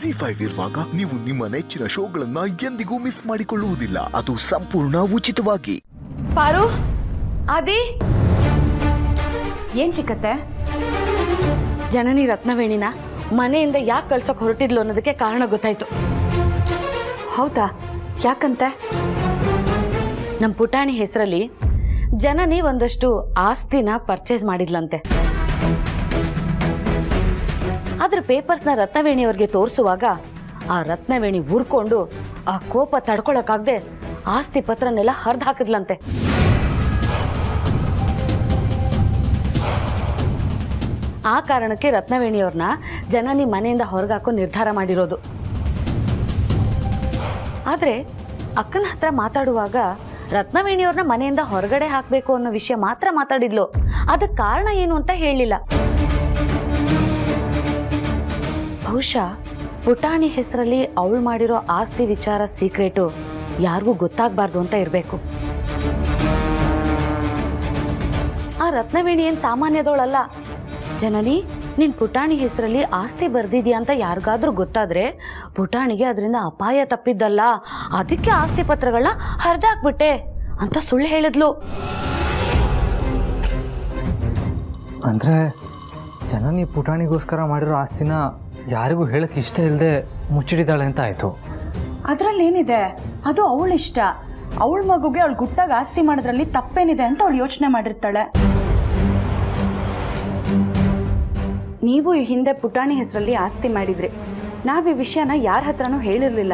ZEE5 ಇರುವಾಗ ನೀವು ನಿಮ್ಮ ನೆಚ್ಚಿನ ಶೋಗಳನ್ನ ಎಂದಿಗೂ ಮಿಸ್ ಮಾಡಿಕೊಳ್ಳುವುದಿಲ್ಲ. ಅದು ಸಂಪೂರ್ಣ ಉಚಿತವಾಗಿ. ಪಾರು, ಆದಿ, ಏನ್ ಚಿಕ್ಕತ್ತೆ? ಜನನಿ ರತ್ನವೇಣಿನ ಮನೆಯಿಂದ ಯಾಕೆ ಕಳ್ಸೋಕ್ ಹೊರಟಿದ್ಲು ಅನ್ನೋದಕ್ಕೆ ಕಾರಣ ಗೊತ್ತಾಯ್ತು. ಹೌದಾ? ಯಾಕಂತೆ? ನಮ್ ಪುಟಾಣಿ ಹೆಸರಲ್ಲಿ ಜನನಿ ಒಂದಷ್ಟು ಆಸ್ತಿನ ಪರ್ಚೇಸ್ ಮಾಡಿದ್ಲಂತೆ. ಅದ್ರ ಪೇಪರ್ಸ್ನ ರತ್ನವೇಣಿಯವ್ರಿಗೆ ತೋರಿಸುವಾಗ ಆ ರತ್ನವೇಣಿ ಊರ್ಕೊಂಡು ಆ ಕೋಪ ತಡ್ಕೊಳಕ್ಕಾಗ್ದೆ ಆಸ್ತಿ ಪತ್ರನೆಲ್ಲ ಹರಿದು ಹಾಕಿದ್ಲಂತೆ. ಆ ಕಾರಣಕ್ಕೆ ರತ್ನವೇಣಿಯವ್ರನ್ನ ಜನನಿ ಮನೆಯಿಂದ ಹೊರಗಾಕೋ ನಿರ್ಧಾರ ಮಾಡಿರೋದು. ಆದ್ರೆ ಅಕ್ಕನ ಹತ್ರ ಮಾತಾಡುವಾಗ ರತ್ನವೇಣಿಯವ್ರನ್ನ ಮನೆಯಿಂದ ಹೊರಗಡೆ ಹಾಕ್ಬೇಕು ಅನ್ನೋ ವಿಷಯ ಮಾತ್ರ ಮಾತಾಡಿದ್ಲು. ಅದಕ್ಕೆ ಕಾರಣ ಏನು ಅಂತ ಹೇಳಿಲ್ಲ. ಬಹುಶಃ ಪುಟಾಣಿ ಹೆಸರಲ್ಲಿ ಅವಳು ಮಾಡಿರೋ ಆಸ್ತಿ ವಿಚಾರ ಸೀಕ್ರೆಟು ಯಾರಿಗೂ ಗೊತ್ತಾಗಬಾರ್ದು ಅಂತ ಇರಬೇಕು. ಆ ರತ್ನವೇಣಿ ಏನ್ ಸಾಮಾನ್ಯದವಳಲ್ಲ. ಜನನಿ, ನಿನ್ ಪುಟಾಣಿ ಹೆಸರಲ್ಲಿ ಆಸ್ತಿ ಬರ್ದಿದ್ಯಾ ಅಂತ ಯಾರಿಗಾದ್ರೂ ಗೊತ್ತಾದ್ರೆ ಪುಟಾಣಿಗೆ ಅದರಿಂದ ಅಪಾಯ ತಪ್ಪಿದ್ದಲ್ಲ, ಅದಕ್ಕೆ ಆಸ್ತಿ ಪತ್ರಗಳನ್ನ ಹರಿದಾಕ್ಬಿಟ್ಟೆ ಅಂತ ಸುಳ್ಳು ಹೇಳಿದ್ಲು. ಅಂದ್ರೆ ಜನನಿ ಪುಟಾಣಿಗೋಸ್ಕರ ಮಾಡಿರೋ ಆಸ್ತಿನ ಯಾರಿಗೂ ಹೇಳಕ್ಕೆ ಇಷ್ಟ ಇಲ್ಲದೆ ಮುಚ್ಚಿಡಿದಾಳೆ ಅಂತ ಆಯ್ತು. ಅದ್ರಲ್ಲಿ ಏನಿದೆ? ಅದು ಅವಳಿಷ್ಟ. ಅವಳ ಮಗುಗೆ ಅವಳು ಗುಟ್ಟಾಗಿ ಆಸ್ತಿ ಮಾಡೋದ್ರಲ್ಲಿ ತಪ್ಪೇನಿದೆ ಅಂತ ಅವಳು ಯೋಚನೆ ಮಾಡಿರ್ತಾಳೆ. ನೀವು ಈ ಹಿಂದೆ ಪುಟಾಣಿ ಹೆಸರಲ್ಲಿ ಆಸ್ತಿ ಮಾಡಿದ್ರಿ. ನಾವ್ ಈ ವಿಷಯನ ಯಾರ ಹತ್ರನೂ ಹೇಳಿರ್ಲಿಲ್ಲ.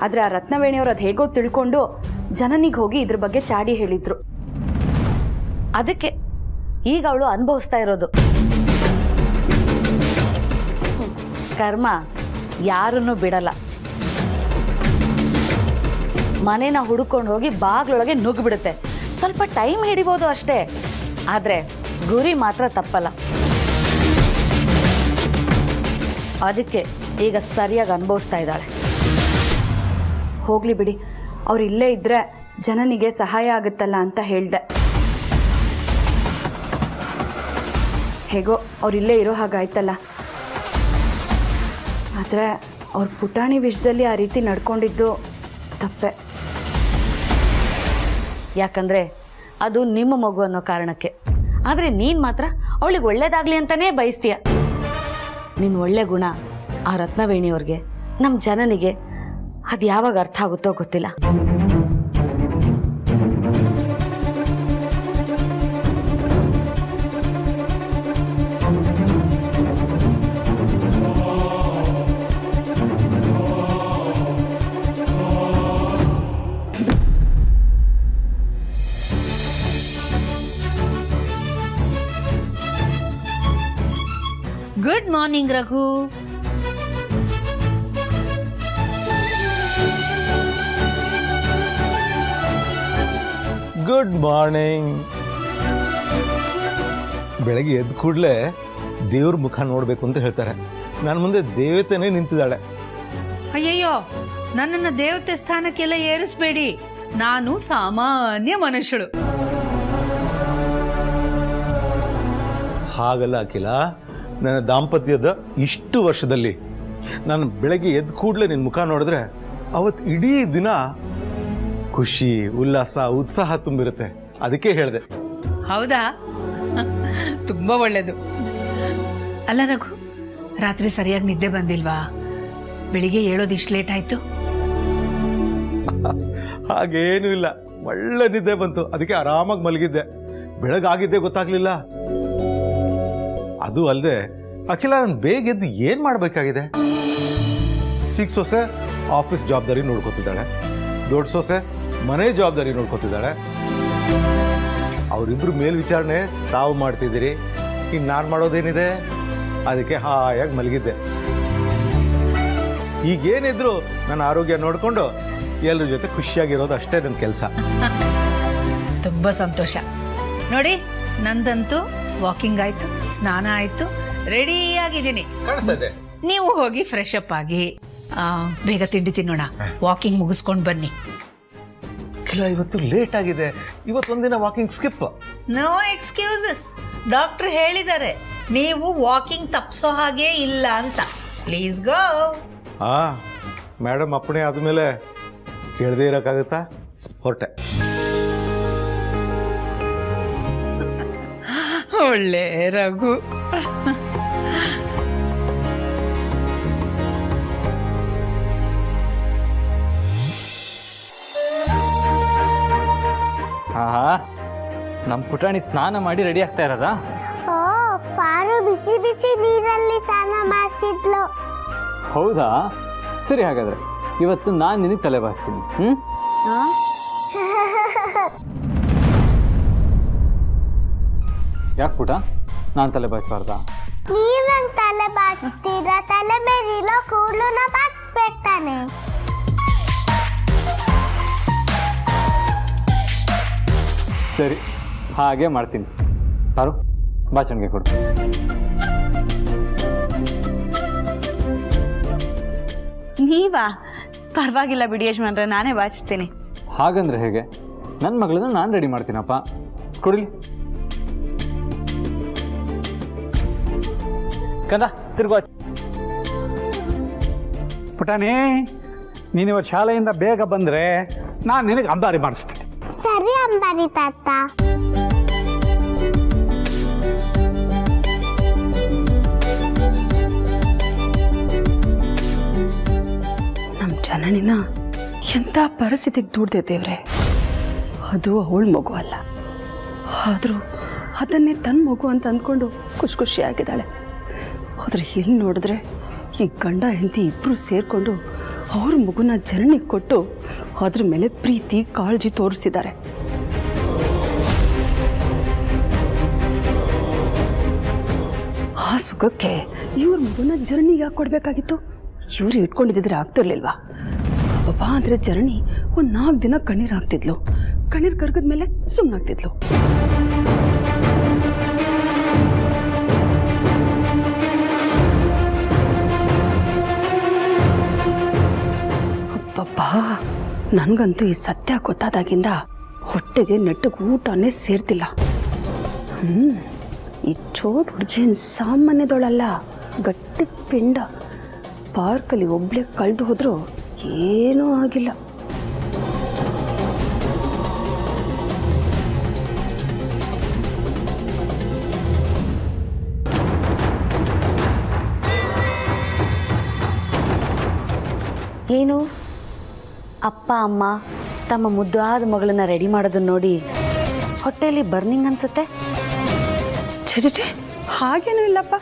ಆದ್ರೆ ಆ ರತ್ನವೇಣಿಯವ್ರು ಅದ್ ಹೇಗೋ ತಿಳ್ಕೊಂಡು ಜನನಿಗೆ ಹೋಗಿ ಇದ್ರ ಬಗ್ಗೆ ಚಾಡಿ ಹೇಳಿದ್ರು. ಅದಕ್ಕೆ ಈಗ ಅವಳು ಅನುಭವಿಸ್ತಾ ಇರೋದು. ಕರ್ಮ ಯಾರನ್ನು ಬಿಡಲ್ಲ. ಮನೇನ ಹುಡುಕೊಂಡು ಹೋಗಿ ಬಾಗ್ಲೊಳಗೆ ನುಗ್ಗಿಬಿಡುತ್ತೆ. ಸ್ವಲ್ಪ ಟೈಮ್ ಹಿಡಿಬೋದು ಅಷ್ಟೇ, ಆದ್ರೆ ಗುರಿ ಮಾತ್ರ ತಪ್ಪಲ್ಲ. ಅದಕ್ಕೆ ಈಗ ಸರಿಯಾಗಿ ಅನುಭವಿಸ್ತಾ ಇದ್ದಾಳೆ. ಹೋಗ್ಲಿ ಬಿಡಿ, ಅವ್ರು ಇಲ್ಲೇ ಇದ್ರೆ ಜನನಿಗೆ ಸಹಾಯ ಆಗುತ್ತಲ್ಲ ಅಂತ ಹೇಳ್ದೆ. ಹೇಗೋ ಅವ್ರಿಲ್ಲೇ ಇರೋ ಹಾಗಾಯ್ತಲ್ಲ. ಆದರೆ ಅವ್ರ ಪುಟಾಣಿ ವಿಷಯದಲ್ಲಿ ಆ ರೀತಿ ನಡ್ಕೊಂಡಿದ್ದು ತಪ್ಪೆ. ಯಾಕಂದ್ರೆ ಅದು ನಿಮ್ಮ ಮಗು ಅನ್ನೋ ಕಾರಣಕ್ಕೆ. ಆದ್ರೆ ನೀನ್ ಮಾತ್ರ ಅವಳಿಗೆ ಒಳ್ಳೇದಾಗ್ಲಿ ಅಂತಾನೇ ಬಯಸ್ತೀಯ. ನಿನ್ ಒಳ್ಳೆ ಗುಣ ಆ ರತ್ನವೇಣಿಯವ್ರಿಗೆ, ನಮ್ ಜನನಿಗೆ ಅದು ಯಾವಾಗ ಅರ್ಥ ಆಗುತ್ತೋ ಗೊತ್ತಿಲ್ಲ. Good morning Raghu. Good morning. ಬೆಳಗ್ಗೆ ಎದ್ದ ಕೂಡಲೇ ದೇವ್ರ ಮುಖ ನೋಡಬೇಕು ಅಂತ ಹೇಳ್ತಾರೆ. ನನ್ನ ಮುಂದೆ ದೇವತೆನೇ ನಿಂತಿದ್ದಾಳೆ. ಅಯ್ಯಯ್ಯೋ, ನನ್ನನ್ನು ದೇವತೆ ಸ್ಥಾನಕ್ಕೆಲ್ಲ ಏರಿಸಬೇಡಿ. ನಾನು ಸಾಮಾನ್ಯ ಮನುಷ್ಯಳು. ಹಾಗಲ್ಲ ಅಖಿಲ, ನನ್ನ ದಾಂಪತ್ಯದ ಇಷ್ಟು ವರ್ಷದಲ್ಲಿ ನಾನು ಬೆಳಗ್ಗೆ ಎದ್ದ ಕೂಡಲೇ ನಿನ್ನ ಮುಖ ನೋಡಿದ್ರೆ ಅವತ್ತು ಇಡೀ ದಿನ ಖುಷಿ, ಉಲ್ಲಾಸ, ಉತ್ಸಾಹ ತುಂಬಿರುತ್ತೆ. ಅದಕ್ಕೆ ಹೇಳಿದೆ. ಹೌದಾ? ತುಂಬಾ ಒಳ್ಳೇದು. ಅಲ್ಲ ರಘು, ರಾತ್ರಿ ಸರಿಯಾಗಿ ನಿದ್ದೆ ಬಂದಿಲ್ವಾ? ಬೆಳಿಗ್ಗೆ ಹೇಳೋದು ಇಷ್ಟು ಲೇಟ್ ಆಯ್ತು? ಹಾಗೇನೂ ಇಲ್ಲ, ಒಳ್ಳೆ ನಿದ್ದೆ ಬಂತು. ಅದಕ್ಕೆ ಆರಾಮಾಗಿ ಮಲಗಿದ್ದೆ. ಬೆಳಗಾಗಿದ್ದೆ ಗೊತ್ತಾಗ್ಲಿಲ್ಲ. ಅದು ಅಲ್ಲದೆ ಅಖಿಲ, ನಾನು ಬೇಗ ಎದ್ದು ಏನ್ ಮಾಡಬೇಕಾಗಿದೆ? ಚಿಕ್ಕ ಸೊಸೆ ಆಫೀಸ್ ಜವಾಬ್ದಾರಿ ನೋಡ್ಕೊತಿದ್ದಾಳೆ, ದೊಡ್ಡ ಸೊಸೆ ಮನೆ ಜವಾಬ್ದಾರಿ ನೋಡ್ಕೊತಿದ್ದಾಳೆ. ಅವರಿಬ್ರು ಮೇಲ್ವಿಚಾರಣೆ ತಾವು ಮಾಡ್ತಿದ್ದೀರಿ. ಇನ್ನು ನಾನು ಮಾಡೋದೇನಿದೆ? ಅದಕ್ಕೆ ಹಾಯಾಗಿ ಮಲಗಿದ್ದೆ. ಈಗೇನಿದ್ರು ನನ್ನ ಆರೋಗ್ಯ ನೋಡಿಕೊಂಡು ಎಲ್ಲರ ಜೊತೆ ಖುಷಿಯಾಗಿರೋದು ಅಷ್ಟೇ ನನ್ನ ಕೆಲಸ. ತುಂಬಾ ಸಂತೋಷ. ನೋಡಿ, ನಂದಂತೂ ವಾಕಿಂಗ್ ಆಯ್ತು, ಸ್ನಾನ ಆಯ್ತು, ರೆಡಿ ಆಗಿದ್ದೀನಿ. ನೀವು ಹೋಗಿ ಫ್ರೆಶ್ ಅಪ್ ಆಗಿ ಬೇಗ ತಿಂಡಿ ತಿನ್ನೋಣ. ವಾಕಿಂಗ್ ಮುಗಿಸ್ಕೊಂಡು ಬನ್ನಿ. ಇವತ್ತು ಲೇಟ್ ಆಗಿದೆ. ಇವತ್ತೊಂದಿನ walking skip. No excuses. Doctor ಹೇಳಿದ್ದಾರೆ ನೀವು ವಾಕಿಂಗ್ ತಪ್ಸೋ ಹಾಗೆ ಇಲ್ಲ ಅಂತ. Please go. ಮೇಡಮ್ ಅಪ್ಪಣೆ ಆದಮೇಲೆ ಕೇಳದೇ ಇರೋಕ್ಕಾಗತ್ತಾ? ಹೊರಟೆ. ಒಳ್ಳೆ ರಘು. ಆಹಾ, ನಮ್ಮ ಪುಟಾಣಿ ಸ್ನಾನ ಮಾಡಿ ರೆಡಿ ಆಗ್ತಾ ಇರೋದಾ? ಓ, ಪಾರು ಬಿಸಿ ಬಿಸಿ ನೀರಲ್ಲಿ ಸ್ನಾನ ಮಾಡಿಸಿದ್ಲು. ಹೌದಾ? ಸರಿ, ಹಾಗಾದ್ರೆ ಇವತ್ತು ನಾನು ನಿನಗೆ ತಲೆ ಬಾಚ್ತೀನಿ. ಯಾಕೆ ಪುಟ, ನಾನು ತಲೆ ಬಾಚಬಾರ್ದಾ? ನೀವ್ ನಂಗ್ ತಲೆ ಬಾಚ್ತೀರಾ? ತಲೆ ಮೇಲಿರೋ ಕೂದಲುನ ಬಾಚ್ಬೇಕು ತಾನೆ. ಸರಿ, ಹಾಗೆ ಮಾಡ್ತೀನಿ. ಯಾರು ಬಾಚಣಿಗೆ ಕೊಡು. ನೀವಾ? ಪರವಾಗಿಲ್ಲ ಬಿಡಿ ಯಜಮಾನ್ರೆ, ನಾನೇ ಬಾಚಿಸ್ತೀನಿ. ಹಾಗಂದ್ರೆ ಹೇಗೆ? ನನ್ನ ಮಗಳನ್ನ ನಾನು ರೆಡಿ ಮಾಡ್ತೀನಪ್ಪ. ಕೊಡಲಿ ಕಂದ, ತಿರ್ಗೋ. ಪುಟಾಣಿ, ನೀನಿವತ್ತು ಶಾಲೆಯಿಂದ ಬೇಗ ಬಂದರೆ ನಾನು ನಿನಗೆ ಅಂಬಾರಿ ಮಾಡಿಸ್ತೀನಿ. ಸರಿ ಅಂಬಾರಿ ತಾತ. ನಮ್ಮ ಜನನಿನ ಎಂಥ ಪರಿಸ್ಥಿತಿಗೆ ದೂಡ್ದೆ ದೇವ್ರೆ. ಅದು ಅವಳ ಮಗು ಅಲ್ಲ, ಆದರೂ ಅದನ್ನೇ ತನ್ನ ಮಗು ಅಂತ ಅಂದ್ಕೊಂಡು ಖುಷಿಯಾಗಿದ್ದಾಳೆ. ಆದರೆ ಇಲ್ಲಿ ನೋಡಿದ್ರೆ ಈ ಗಂಡ ಹೆಂಡತಿ ಇಬ್ಬರು ಸೇರಿಕೊಂಡು ಅವ್ರ ಮಗುನ ಜನನಿಗೆ ಕೊಟ್ಟು ಅದ್ರ ಮೇಲೆ ಪ್ರೀತಿ ಕಾಳಜಿ ತೋರಿಸಿದ್ದಾರೆ. ಆ ಸುಖಕ್ಕೆ ಇವ್ರ ಮಗುನ ಜನನಿಗೆ ಯಾಕೆ ಕೊಡಬೇಕಾಗಿತ್ತು? ಇವ್ರು ಇಟ್ಕೊಂಡಿದ್ದರೆ ಆಗ್ತಿರ್ಲಿಲ್ವಾ? ಪಾಪ ಅಂದರೆ ಜನನಿ ಒಂದು 4 ದಿನ ಕಣ್ಣೀರು ಹಾಕ್ತಿದ್ಲು. ಕಣ್ಣೀರು ಕರ್ಗದ ಮೇಲೆ ಸುಮ್ಮನಾಗ್ತಿದ್ಲು. ಅಪ್ಪಪ್ಪ, ನನಗಂತೂ ಈ ಸತ್ಯ ಗೊತ್ತಾದಾಗಿಂದ ಹೊಟ್ಟೆಗೆ ನೆಟ್ಟಗೆ ಊಟನೇ ಸೇರ್ತಿಲ್ಲ. ಈ ಚೋಟ್ ಹುಡುಗಿನ ಸಾಮಾನ್ಯದೊಳಲ್ಲ, ಗಟ್ಟಿ ಪಿಂಡ. ಪಾರ್ಕಲ್ಲಿ ಒಬ್ಳೆ ಕಳೆದು ಹೋದ್ರೂ ಏನೂ ಆಗಿಲ್ಲ. ಏನು ಅಪ್ಪ ಅಮ್ಮ ತಮ್ಮ ಮುದ್ದಾದ ಮಗಳನ್ನ ರೆಡಿ ಮಾಡೋದನ್ನ ನೋಡಿ ಹೊಟ್ಟೆಯಲ್ಲಿ ಬರ್ನಿಂಗ್ ಅನ್ಸುತ್ತೆ? ಛೇ, ಹಾಗೇನೂ ಇಲ್ಲಪ್ಪ.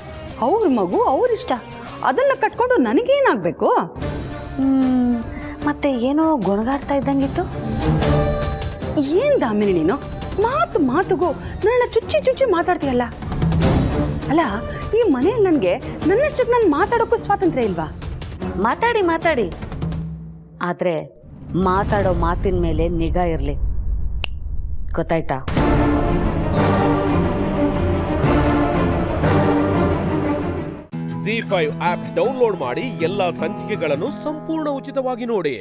ಅವ್ರ ಮಗು ಅವ್ರಿಷ್ಟ, ಅದನ್ನು ಕಟ್ಕೊಂಡು ನನಗೇನಾಗಬೇಕು? ಮತ್ತೆ ಏನೋ ಗೊಣಗಾಡ್ತಾ ಇದ್ದಂಗಿತ್ತು. ಏನು ದಾಮಿನಿ ನೀನು? ಮಾತುಗೂ ನನ್ನ ಚುಚ್ಚಿ ಮಾತಾಡ್ತೀಯಲ್ಲ. ಅಲ್ಲ, ಈ ಮನೆಯಲ್ಲಿ ನನಗೆ ನನ್ನಷ್ಟಕ್ಕೆ ನಾನು ಮಾತಾಡೋಕ್ಕೂ ಸ್ವಾತಂತ್ರ್ಯ ಇಲ್ವಾ? ಮಾತಾಡಿ ಆದ್ರೆ ಮಾತಾಡೋ ಮಾತಿನ ಮೇಲೆ ನಿಗಾ ಇರಲಿ, ಗೊತ್ತಾಯ್ತಾ? ZEE5 ಆಪ್ ಡೌನ್ಲೋಡ್ ಮಾಡಿ ಎಲ್ಲಾ ಸಂಚಿಕೆಗಳನ್ನು ಸಂಪೂರ್ಣ ಉಚಿತವಾಗಿ ನೋಡಿ.